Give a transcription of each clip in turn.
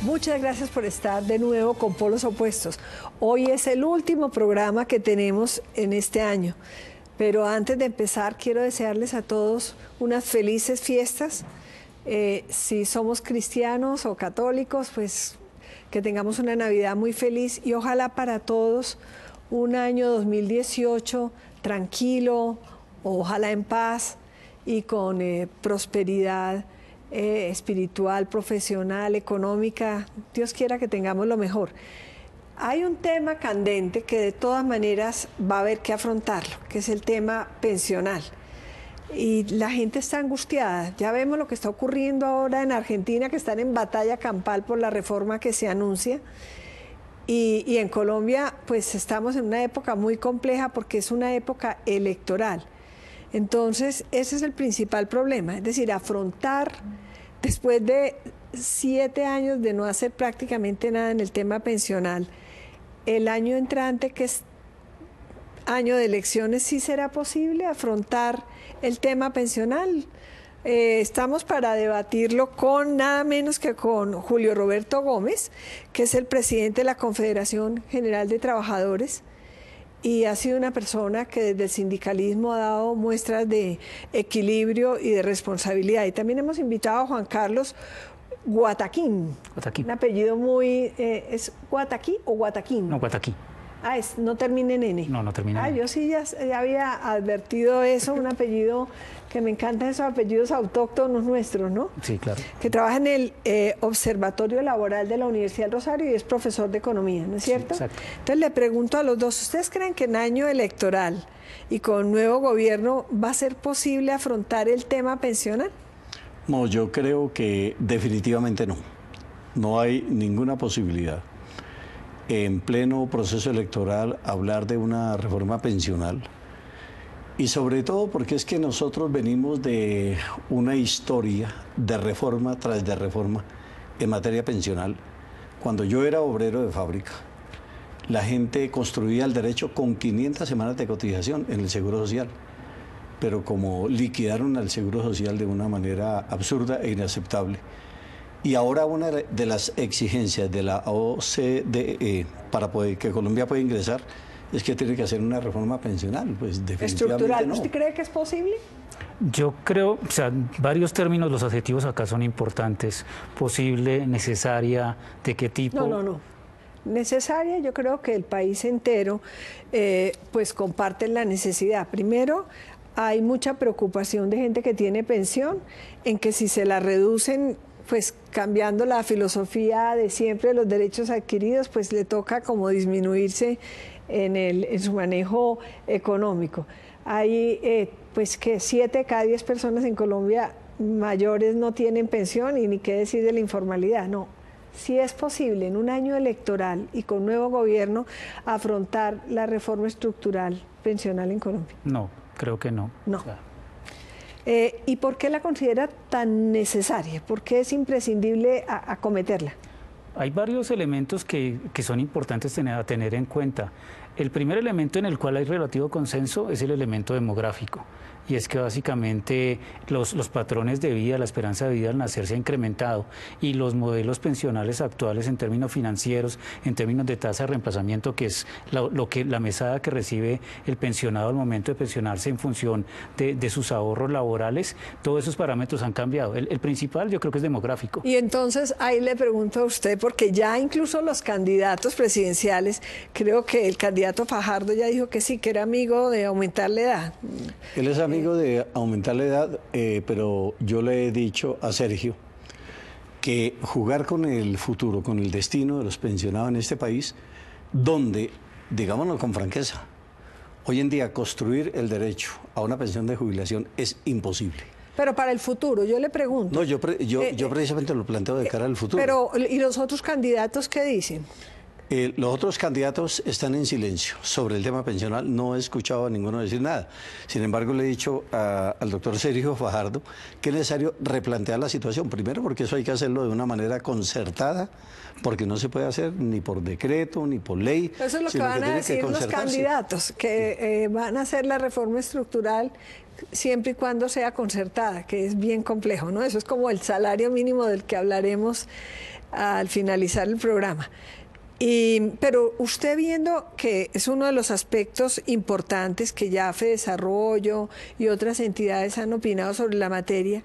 Muchas gracias por estar de nuevo con Polos Opuestos. Hoy es el último programa que tenemos en este año, pero antes de empezar quiero desearles a todos unas felices fiestas. Si somos cristianos o católicos, pues que tengamos una Navidad muy feliz y ojalá para todos un año 2018 tranquilo, ojalá en paz y con prosperidad espiritual, profesional, económica. Dios quiera que tengamos lo mejor. Hay un tema candente que de todas maneras va a haber que afrontarlo, que es el tema pensional. Y la gente está angustiada. Ya vemos lo que está ocurriendo ahora en Argentina, que están en batalla campal por la reforma que se anuncia. Y en Colombia, pues estamos en una época muy compleja porque es una época electoral. Entonces, ese es el principal problema, es decir, afrontar, después de 7 años de no hacer prácticamente nada en el tema pensional, el año entrante, que es año de elecciones, ¿sí será posible afrontar el tema pensional? Estamos para debatirlo con nada menos que con Julio Roberto Gómez, que es el presidente de la Confederación General de Trabajadores, y ha sido una persona que desde el sindicalismo ha dado muestras de equilibrio y de responsabilidad. Y también hemos invitado a Juan Carlos Guataquín. Un apellido muy... ¿es Guataquí o Guataquín? No, Guataquí. Ah, no termina en N. No, no termina en N. Yo sí ya había advertido eso, un apellido que me encantan, esos apellidos autóctonos nuestros, ¿no? Sí, claro. Que trabaja en el Observatorio Laboral de la Universidad del Rosario y es profesor de economía, ¿no es cierto? Sí, exacto. Entonces le pregunto a los dos, ¿ustedes creen que en año electoral y con nuevo gobierno va a ser posible afrontar el tema pensional? No, yo creo que definitivamente no. No hay ninguna posibilidad. En pleno proceso electoral hablar de una reforma pensional, y sobre todo porque es que nosotros venimos de una historia de reforma tras de reforma en materia pensional. Cuando yo era obrero de fábrica, la gente construía el derecho con 500 semanas de cotización en el Seguro Social, pero como liquidaron al Seguro Social de una manera absurda e inaceptable. Y ahora una de las exigencias de la OCDE para que Colombia pueda ingresar es que tiene que hacer una reforma pensional, pues definitivamente estructural. no. ¿Usted cree que es posible? Yo creo, o sea, varios términos, los adjetivos acá son importantes. Posible, necesaria, ¿de qué tipo? No. Necesaria, yo creo que el país entero pues comparte la necesidad. Primero, hay mucha preocupación de gente que tiene pensión en que si se la reducen, pues cambiando la filosofía de siempre de los derechos adquiridos, pues le toca como disminuirse en su manejo económico. Hay pues que 7 de cada 10 personas en Colombia mayores no tienen pensión y ni qué decir de la informalidad. No, si es posible en un año electoral y con nuevo gobierno afrontar la reforma estructural pensional en Colombia. No, creo que no. No. O sea, ¿y por qué la considera tan necesaria? ¿Por qué es imprescindible acometerla? hay varios elementos que son importantes a tener en cuenta. El primer elemento en el cual hay relativo consenso es el elemento demográfico. Y es que básicamente los patrones de vida, la esperanza de vida al nacer se ha incrementado y los modelos pensionales actuales en términos financieros, en términos de tasa de reemplazamiento, que es la mesada que recibe el pensionado al momento de pensionarse en función de sus ahorros laborales, todos esos parámetros han cambiado. El principal yo creo que es demográfico. Y entonces ahí le pregunto a usted, porque ya incluso los candidatos presidenciales, creo que el candidato Fajardo ya dijo que sí, que era amigo de aumentar la edad. Él es amigo de aumentar la edad, pero yo le he dicho a Sergio que jugar con el futuro, con el destino de los pensionados en este país, donde, digámoslo con franqueza, hoy en día construir el derecho a una pensión de jubilación es imposible. Pero para el futuro, yo le pregunto. No, yo precisamente lo planteo de cara al futuro. Pero, ¿y los otros candidatos qué dicen? Los otros candidatos están en silencio sobre el tema pensional. No he escuchado a ninguno decir nada. Sin embargo, le he dicho al doctor Sergio Fajardo que es necesario replantear la situación. Primero, porque eso hay que hacerlo de una manera concertada, porque no se puede hacer ni por decreto, ni por ley. Eso es lo que van a decir los candidatos, que van a hacer la reforma estructural siempre y cuando sea concertada, que es bien complejo, ¿no? Eso es como el salario mínimo del que hablaremos al finalizar el programa. Pero usted, viendo que es uno de los aspectos importantes que ya FEDesarrollo y otras entidades han opinado sobre la materia,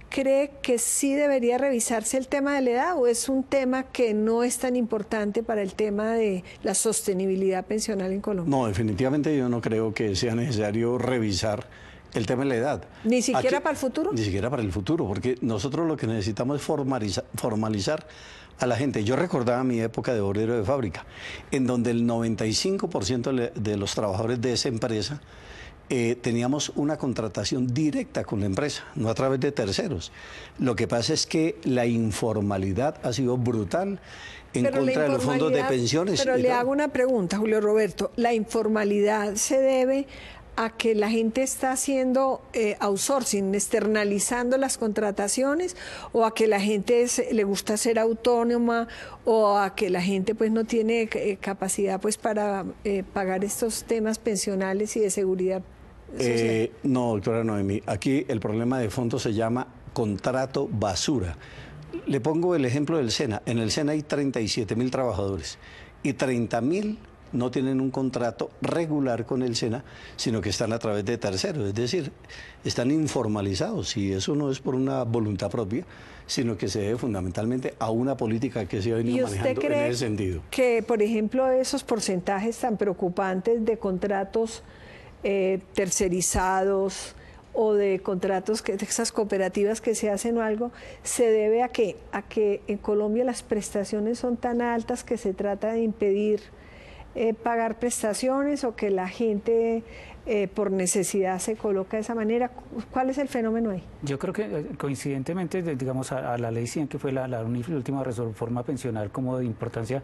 ¿cree que sí debería revisarse el tema de la edad o es un tema que no es tan importante para el tema de la sostenibilidad pensional en Colombia? No, definitivamente yo no creo que sea necesario revisar el tema de la edad. ¿Ni siquiera para el futuro? Ni siquiera para el futuro, porque nosotros lo que necesitamos es formalizar a la gente. Yo recordaba mi época de obrero de fábrica, en donde el 95% de los trabajadores de esa empresa teníamos una contratación directa con la empresa, no a través de terceros. Lo que pasa es que la informalidad ha sido brutal en contra de los fondos de pensiones. Pero le hago una pregunta, Julio Roberto. ¿La informalidad se debe a que la gente está haciendo outsourcing, externalizando las contrataciones, o a que la gente le gusta ser autónoma, o a que la gente pues no tiene capacidad pues para pagar estos temas pensionales y de seguridad social? No, doctora Noemí, aquí el problema de fondo se llama contrato basura. Le pongo el ejemplo del SENA. En el SENA hay 37.000 trabajadores y 30.000 no tienen un contrato regular con el SENA, sino que están a través de terceros, es decir, están informalizados, y eso no es por una voluntad propia, sino que se debe fundamentalmente a una política que se ha venido manejando en ese sentido. Que, por ejemplo, esos porcentajes tan preocupantes de contratos tercerizados o de contratos, de esas cooperativas que se hacen o algo, se debe a que en Colombia las prestaciones son tan altas que se trata de impedir pagar prestaciones, o que la gente por necesidad se coloca de esa manera? ¿Cuál es el fenómeno ahí? Yo creo que coincidentemente, digamos, a la ley 100, que fue la última reforma pensional como de importancia,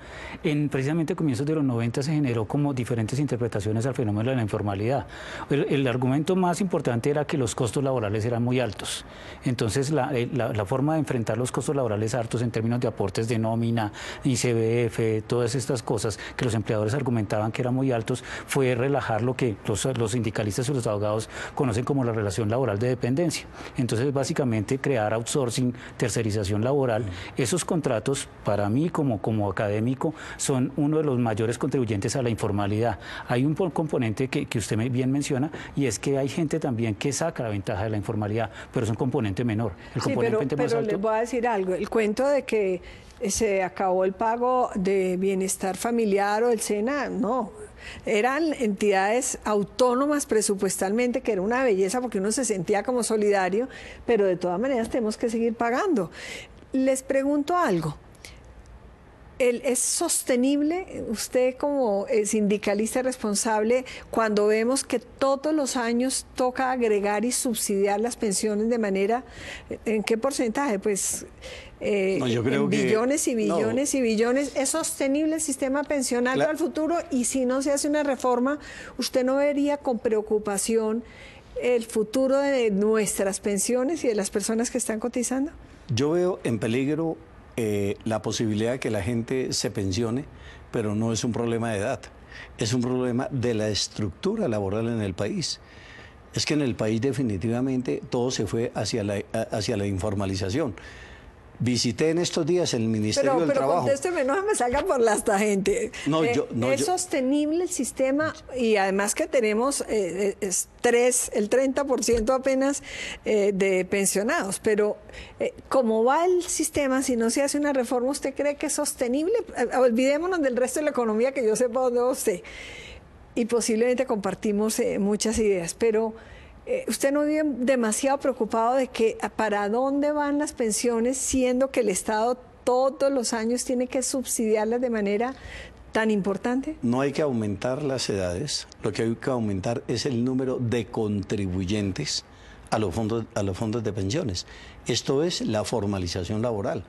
precisamente a comienzos de los 90 se generó como diferentes interpretaciones al fenómeno de la informalidad. El argumento más importante era que los costos laborales eran muy altos. Entonces, la forma de enfrentar los costos laborales altos en términos de aportes de nómina, ICBF, todas estas cosas que los empleadores argumentaban que eran muy altos, fue relajar lo que los sindicalistas y los abogados conocen como la relación laboral de dependencia. Entonces, básicamente, crear outsourcing, tercerización laboral. Esos contratos, para mí, como académico, son uno de los mayores contribuyentes a la informalidad. Hay un componente que usted bien menciona, y es que hay gente también que saca la ventaja de la informalidad, pero es un componente menor. El componente más alto... les voy a decir algo. El cuento de que se acabó el pago de bienestar familiar o el SENA, no. Eran entidades autónomas presupuestalmente, que era una belleza porque uno se sentía como solidario, pero de todas maneras tenemos que seguir pagando. Les pregunto algo. ¿Es sostenible, usted como sindicalista responsable, cuando vemos que todos los años toca agregar y subsidiar las pensiones de manera, ¿en qué porcentaje? Pues no, yo creo en billones y billones y billones. ¿Es sostenible el sistema pensional para el futuro? Y si no se hace una reforma, ¿usted no vería con preocupación el futuro de nuestras pensiones y de las personas que están cotizando? Yo veo en peligro la posibilidad de que la gente se pensione, pero no es un problema de edad, es un problema de la estructura laboral en el país. Es que en el país definitivamente todo se fue hacia la informalización. Visité en estos días el Ministerio del Trabajo. Pero contésteme, no me salga por la gente. ¿Es sostenible el sistema? Y además que tenemos el 30% apenas de pensionados. Pero ¿cómo va el sistema? Si no se hace una reforma, ¿usted cree que es sostenible? Olvidémonos del resto de la economía, que yo sepa dónde va usted. Y posiblemente compartimos muchas ideas, pero... ¿usted no vive demasiado preocupado de que para dónde van las pensiones, siendo que el Estado todos los años tiene que subsidiarlas de manera tan importante? No hay que aumentar las edades, lo que hay que aumentar es el número de contribuyentes a los fondos de pensiones. Esto es la formalización laboral.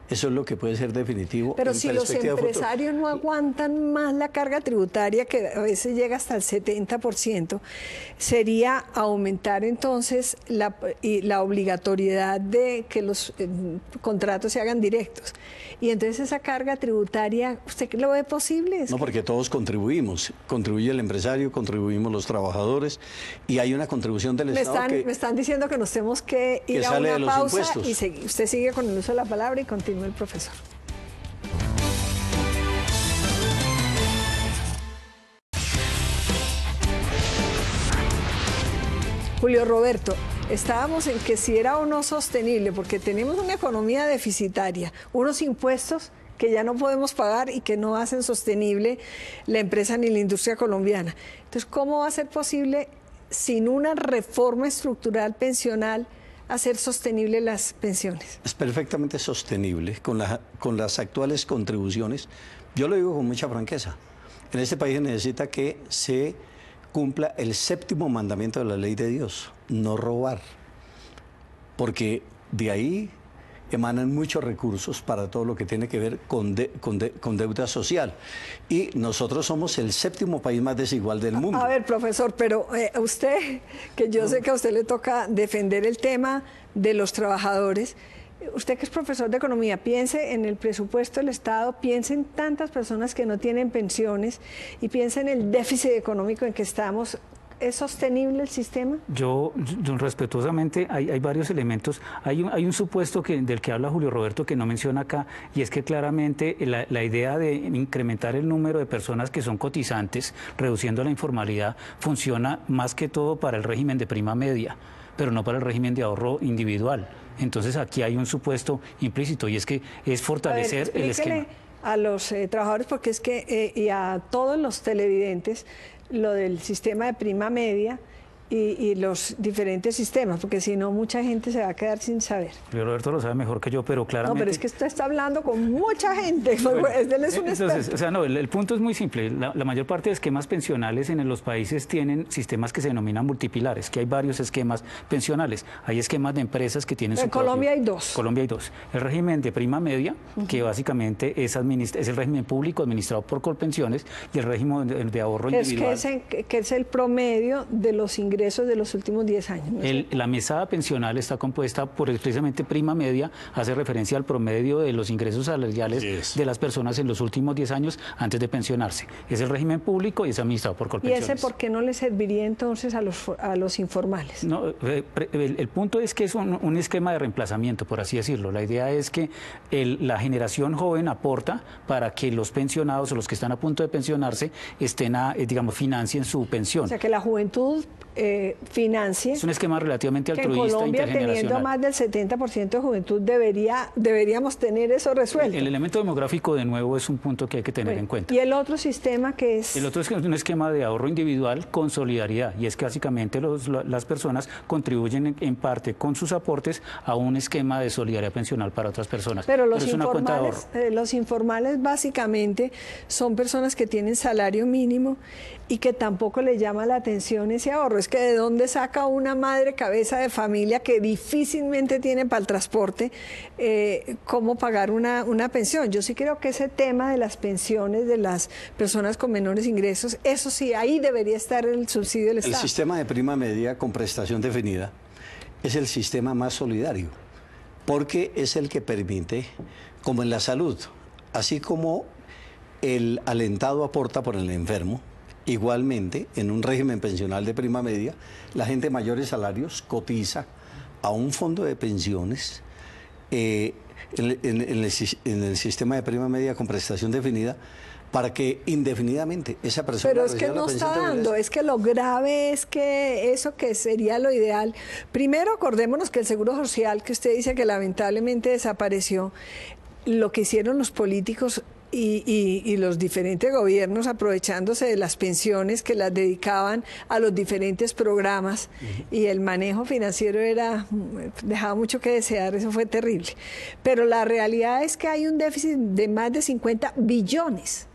Eso es lo que puede ser definitivo. Pero si los empresarios no aguantan más la carga tributaria, que a veces llega hasta el 70%, sería aumentar entonces la obligatoriedad de que los contratos se hagan directos. Y entonces esa carga tributaria, ¿usted lo ve posible? No, porque todos contribuimos. Contribuye el empresario, contribuimos los trabajadores y hay una contribución del Estado me están diciendo que nos tenemos que ir a una pausa y usted sigue con el uso de la palabra y continúa el profesor. Julio Roberto, estábamos en que si era o no sostenible, porque tenemos una economía deficitaria, unos impuestos que ya no podemos pagar y que no hacen sostenible la empresa ni la industria colombiana. Entonces, ¿cómo va a ser posible, sin una reforma estructural pensional, hacer sostenible las pensiones? Es perfectamente sostenible con las actuales contribuciones. Yo lo digo con mucha franqueza. En este país se necesita que se cumpla el 7º mandamiento de la ley de Dios, no robar, porque de ahí emanan muchos recursos para todo lo que tiene que ver con deuda social. Y nosotros somos el 7º país más desigual del mundo. A ver, profesor, pero usted, que yo sé que a usted le toca defender el tema de los trabajadores, usted que es profesor de economía, piense en el presupuesto del Estado, piense en tantas personas que no tienen pensiones y piense en el déficit económico en que estamos. ¿Es sostenible el sistema? Yo respetuosamente, hay varios elementos. Hay un supuesto del que habla Julio Roberto que no menciona acá, y es que claramente la idea de incrementar el número de personas que son cotizantes, reduciendo la informalidad, funciona más que todo para el régimen de prima media, pero no para el régimen de ahorro individual. Entonces aquí hay un supuesto implícito, y es que es fortalecer el esquema. A los trabajadores, porque es que, y a todos los televidentes, lo del sistema de prima media y los diferentes sistemas, porque si no mucha gente se va a quedar sin saber. Roberto lo sabe mejor que yo, pero claramente... No, pero es que usted está hablando con mucha gente, bueno, él es un experto. O sea, no, el punto es muy simple. La mayor parte de esquemas pensionales en los países tienen sistemas que se denominan multipilares, que hay varios esquemas pensionales. Hay esquemas de empresas que tienen su propio... En Colombia hay dos. Colombia hay dos. El régimen de prima media, que básicamente es el régimen público administrado por Colpensiones, y el régimen de ahorro individual. Que es el promedio de los ingresos de los últimos 10 años. ¿No? La mesada pensional está compuesta por precisamente prima media, hace referencia al promedio de los ingresos salariales de las personas en los últimos 10 años antes de pensionarse. Es el régimen público y es administrado por Colpensiones. ¿Y ese por qué no le serviría entonces a los informales? No, el punto es que es un esquema de reemplazamiento, por así decirlo. La idea es que la generación joven aporta para que los pensionados o los que están a punto de pensionarse financien su pensión. O sea, que la juventud financie. Es un esquema relativamente altruista, en Colombia, teniendo más del 70% de juventud, deberíamos tener eso resuelto. El elemento demográfico, de nuevo, es un punto que hay que tener en cuenta. ¿Y el otro sistema que es? El otro es un esquema de ahorro individual con solidaridad, y es que básicamente las personas contribuyen en parte con sus aportes a un esquema de solidaridad pensional para otras personas. Pero los informales básicamente son personas que tienen salario mínimo y que tampoco le llama la atención ese ahorro. Es que ¿de dónde saca una madre cabeza de familia que difícilmente tiene para el transporte cómo pagar una pensión? Yo sí creo que ese tema de las pensiones de las personas con menores ingresos, eso sí, ahí debería estar el subsidio del Estado. El sistema de prima media con prestación definida es el sistema más solidario, porque es el que permite, como en la salud, así como el alentado aporta por el enfermo, igualmente, en un régimen pensional de prima media, la gente de mayores salarios cotiza a un fondo de pensiones en el sistema de prima media con prestación definida para que indefinidamente esa persona... Pero es que no está dando, es que lo grave es que eso que sería lo ideal. Primero, acordémonos que el Seguro Social, que usted dice que lamentablemente desapareció, lo que hicieron los políticos y los diferentes gobiernos, aprovechándose de las pensiones que las dedicaban a los diferentes programas, y el manejo financiero dejaba mucho que desear, eso fue terrible. Pero la realidad es que hay un déficit de más de 50 billones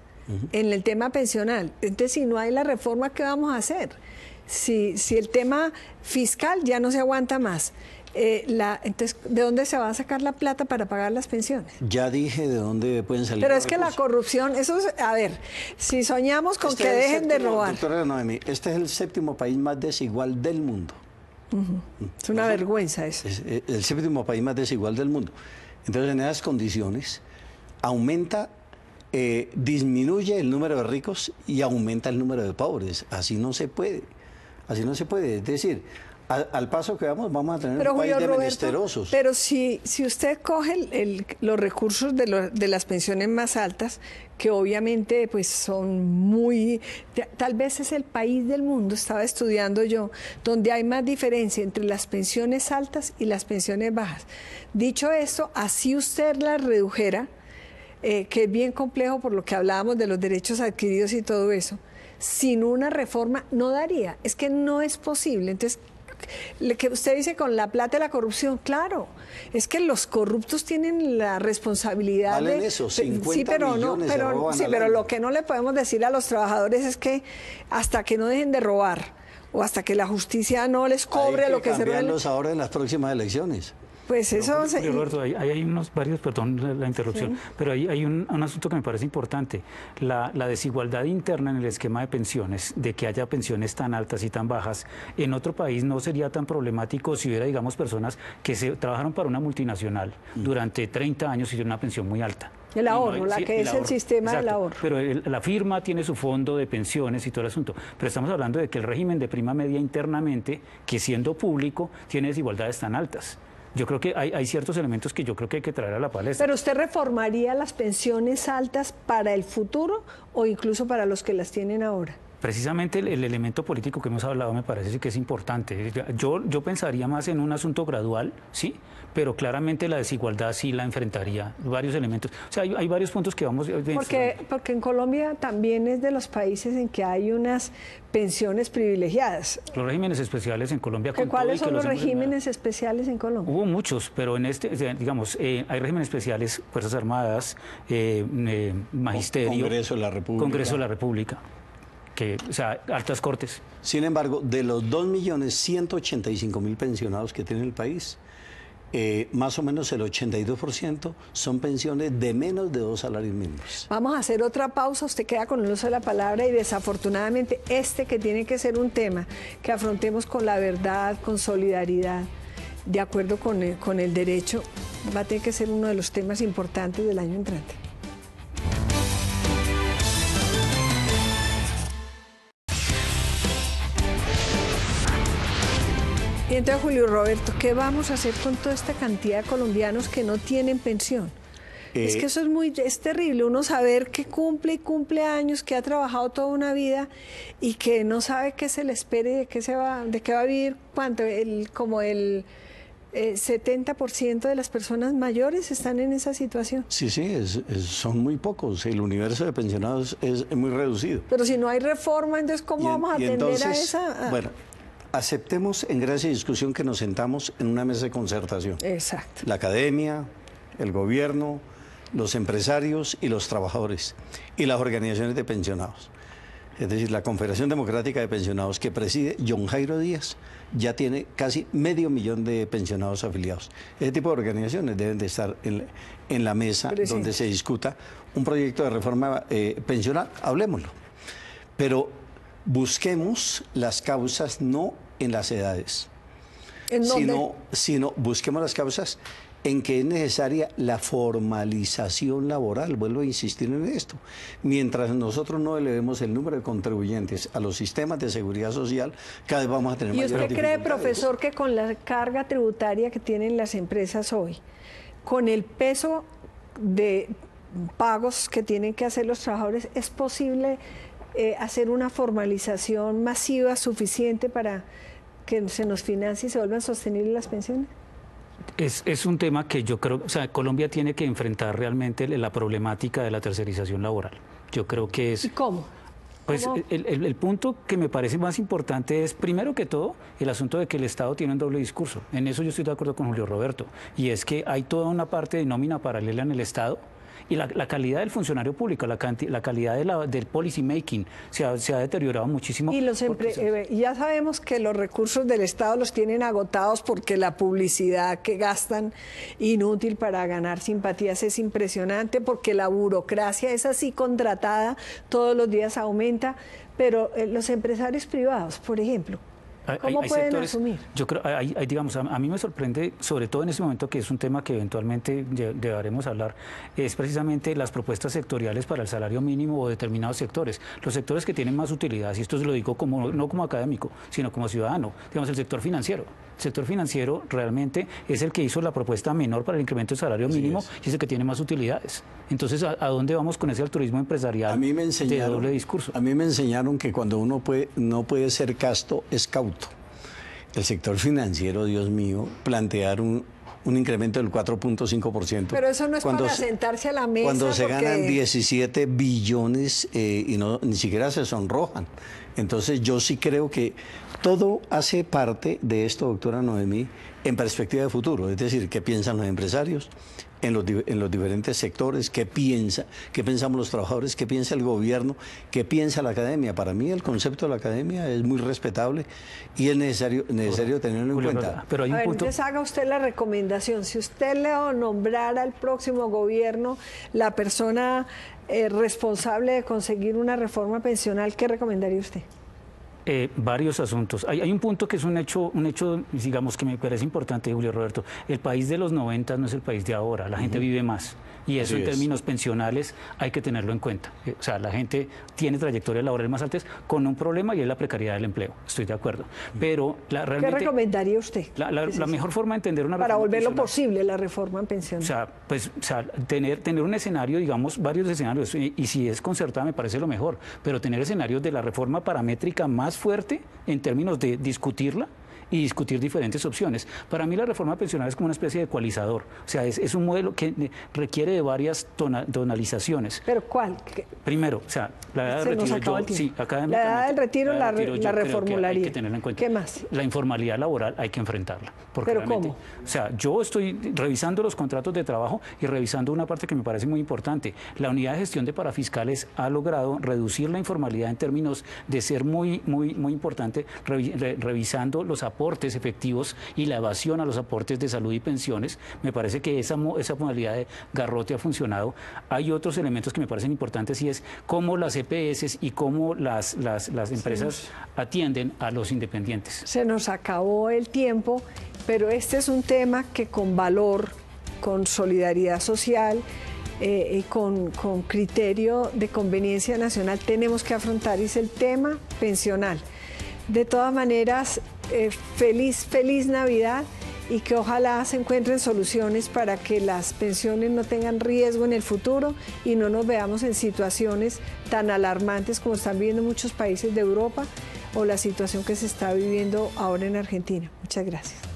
en el tema pensional. Entonces, si no hay la reforma, ¿qué vamos a hacer? Si el tema fiscal ya no se aguanta más, Entonces, ¿de dónde se va a sacar la plata para pagar las pensiones? Ya dije de dónde pueden salir. Pero es que la corrupción, eso es, a ver, si soñamos con que dejen de robar. Doctora Noemí, este es el 7º país más desigual del mundo. Es una vergüenza eso. Es el 7º país más desigual del mundo. Entonces, en esas condiciones, disminuye el número de ricos y aumenta el número de pobres. Así no se puede. Así no se puede. Es decir, al paso que vamos a tener un país de menesterosos. Pero si usted coge los recursos de las pensiones más altas, que obviamente pues son muy... Tal vez es el país del mundo, estaba estudiando yo, donde hay más diferencia entre las pensiones altas y las pensiones bajas. Dicho esto, así usted las redujera, que es bien complejo por lo que hablábamos de los derechos adquiridos y todo eso, sin una reforma no daría. Es que no es posible. Entonces, lo que usted dice con la plata de la corrupción, claro, es que los corruptos tienen la responsabilidad ¿Valen de... eso? 50 sí, pero millones se roban al pero año. lo que no le podemos decir a los trabajadores es que hasta que no dejen de robar o hasta que la justicia no les cobre lo que se roban... Hay que cambiarlos ahora en las próximas elecciones. Pues eso... Roberto, hay varios, perdón la interrupción, sí. Pero hay un asunto que me parece importante. La desigualdad interna en el esquema de pensiones, de que haya pensiones tan altas y tan bajas, en otro país no sería tan problemático si hubiera, digamos, personas que trabajaron para una multinacional durante 30 años y tienen una pensión muy alta. El ahorro, el sistema del ahorro. Pero la firma tiene su fondo de pensiones y todo el asunto. Pero estamos hablando de que el régimen de prima media internamente, que siendo público, tiene desigualdades tan altas. Yo creo que hay ciertos elementos que yo creo que hay que traer a la palestra. ¿Pero usted reformaría las pensiones altas para el futuro o incluso para los que las tienen ahora? Precisamente el elemento político que hemos hablado me parece que es importante. Yo pensaría más en un asunto gradual, sí, pero claramente la desigualdad sí la enfrentaría. Varios elementos. O sea, hay varios puntos que vamos... Porque en Colombia también es de los países en que hay unas pensiones privilegiadas. Los regímenes especiales en Colombia... ¿Cuáles son los regímenes especiales en Colombia? Hubo muchos, pero en digamos, hay regímenes especiales, Fuerzas Armadas, Magisterio... Congreso de la República. Congreso de la República. O sea, altas cortes. Sin embargo, de los 2.185.000 pensionados que tiene el país, más o menos el 82% son pensiones de menos de 2 salarios mínimos. Vamos a hacer otra pausa, usted queda con el uso de la palabra y desafortunadamente que tiene que ser un tema que afrontemos con la verdad, con solidaridad, de acuerdo con el derecho, va a tener que ser uno de los temas importantes del año entrante. Y entonces, Julio Roberto, ¿qué vamos a hacer con toda esta cantidad de colombianos que no tienen pensión? Es que eso es terrible, uno saber que cumple y cumple años, que ha trabajado toda una vida y que no sabe qué se le espere, de qué va a vivir, ¿cuánto? Como el 70% de las personas mayores están en esa situación. Sí, son muy pocos, el universo de pensionados es muy reducido. Pero si no hay reforma, entonces ¿cómo vamos a atender a esa...? Bueno, aceptemos en gracia y discusión que nos sentamos en una mesa de concertación. Exacto. La academia, el gobierno, los empresarios y los trabajadores y las organizaciones de pensionados. Es decir, la Confederación Democrática de Pensionados que preside John Jairo Díaz ya tiene casi 500.000 de pensionados afiliados. Ese tipo de organizaciones deben de estar en la mesa donde se discuta un proyecto de reforma pensional, hablemoslo. Pero busquemos las causas no en las edades, sino busquemos las causas en que es necesaria la formalización laboral. Vuelvo a insistir en esto. Mientras nosotros no elevemos el número de contribuyentes a los sistemas de seguridad social, cada vez vamos a tener mayores dificultades. ¿Y usted cree, profesor, que con la carga tributaria que tienen las empresas hoy, con el peso de pagos que tienen que hacer los trabajadores, es posible hacer una formalización masiva suficiente para que se nos financie y se vuelvan sostenibles las pensiones? Es un tema que yo creo, o sea, Colombia tiene que enfrentar realmente la problemática de la tercerización laboral. Yo creo que es... ¿Y cómo? Pues el punto que me parece más importante es, primero que todo, el asunto de que el Estado tiene un doble discurso. En eso yo estoy de acuerdo con Julio Roberto. Y es que hay toda una parte de nómina paralela en el Estado Y la calidad del funcionario público, la calidad del policy making se ha deteriorado muchísimo. Y ya sabemos que los recursos del Estado los tienen agotados porque la publicidad que gastan inútil para ganar simpatías es impresionante, porque la burocracia es así contratada, todos los días aumenta, pero los empresarios privados, por ejemplo, ¿cómo pueden asumir? Yo creo, digamos, a mí me sorprende, sobre todo en este momento, que es un tema que eventualmente deberemos hablar, es precisamente las propuestas sectoriales para el salario mínimo o determinados sectores. Los sectores que tienen más utilidad, y esto se lo digo no como académico, sino como ciudadano, digamos, el sector financiero. El sector financiero realmente es el que hizo la propuesta menor para el incremento del salario mínimo y es el que tiene más utilidades. Entonces, ¿a dónde vamos con ese altruismo empresarial de doble discurso? A mí me enseñaron que cuando uno no puede ser casto, es cauto. El sector financiero, Dios mío, plantear un incremento del 4.5%. Pero eso no es para sentarse a la mesa. Cuando se ganan 17 billones y ni siquiera se sonrojan. Entonces yo sí creo que todo hace parte de esto, doctora Noemí, en perspectiva de futuro. Es decir, ¿qué piensan los empresarios en los diferentes sectores? ¿Qué pensamos los trabajadores? ¿Qué piensa el gobierno? ¿Qué piensa la academia? Para mí el concepto de la academia es muy respetable y es necesario tenerlo en cuenta. Pero hay un punto. Entonces haga usted la recomendación. Si usted le nombrara al próximo gobierno la persona responsable de conseguir una reforma pensional, ¿qué recomendaría usted? Varios asuntos. Hay un punto que es un hecho, digamos, que me parece importante, Julio Roberto. El país de los 90 no es el país de ahora, la gente vive más. Y eso en términos pensionales hay que tenerlo en cuenta. O sea, la gente tiene trayectorias laborales más altas con un problema y es la precariedad del empleo. Estoy de acuerdo. Pero realmente... ¿Qué recomendaría usted? La mejor forma de entender una reforma para volverlo posible la reforma pensional. O sea, tener un escenario, digamos, varios escenarios, y si es concertada me parece lo mejor, pero tener escenarios de la reforma paramétrica más fuerte en términos de discutirla y discutir diferentes opciones. Para mí la reforma pensional es como una especie de ecualizador, o sea, es un modelo que requiere de varias tonalizaciones. ¿Pero cuál? Primero, o sea, la edad del retiro, la edad del retiro la reformularía. Hay que tenerla en cuenta. ¿Qué más? La informalidad laboral hay que enfrentarla. Porque ¿Pero cómo? O sea, yo estoy revisando los contratos de trabajo y revisando una parte que me parece muy importante. La unidad de gestión de parafiscales ha logrado reducir la informalidad en términos de ser muy importante, revisando los aportes efectivos y la evasión a los aportes de salud y pensiones. Me parece que esa modalidad de garrote ha funcionado. Hay otros elementos que me parecen importantes y es cómo las EPS y cómo las empresas atienden a los independientes. Se nos acabó el tiempo, pero este es un tema que con valor, con solidaridad social, con criterio de conveniencia nacional tenemos que afrontar, y es el tema pensional. De todas maneras, feliz Navidad, y que ojalá se encuentren soluciones para que las pensiones no tengan riesgo en el futuro y no nos veamos en situaciones tan alarmantes como están viviendo muchos países de Europa o la situación que se está viviendo ahora en Argentina. Muchas gracias.